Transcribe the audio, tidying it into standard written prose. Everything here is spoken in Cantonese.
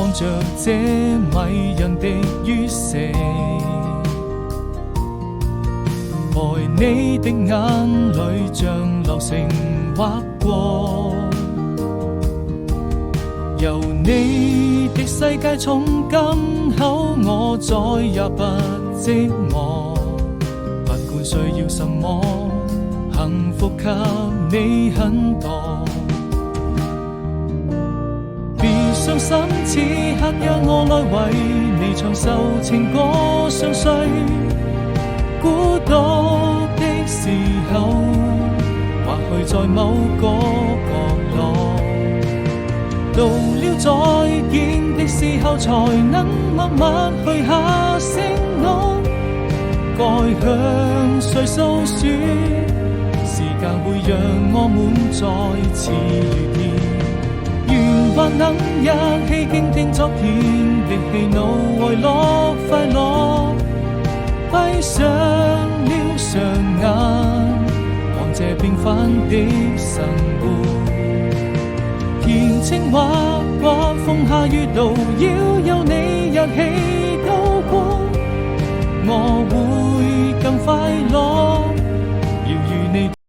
看着這迷人的月色，愛你的眼淚像流星劃過，由你的世界從今後我再也不寂寞，不管需要什麼，幸福給你很多。別傷心，此刻讓我來為你唱首情歌，相隨孤獨的時候，或許在某個角落，到了再見的時候，才能默默許下承諾，該向誰訴說？時間會讓我們再次遇見，願還能一起傾聽昨天的喜怒哀樂快樂，閉上了雙眼，看這平凡的生活。填情話或風下雨都要有你一起度過，我會更快樂。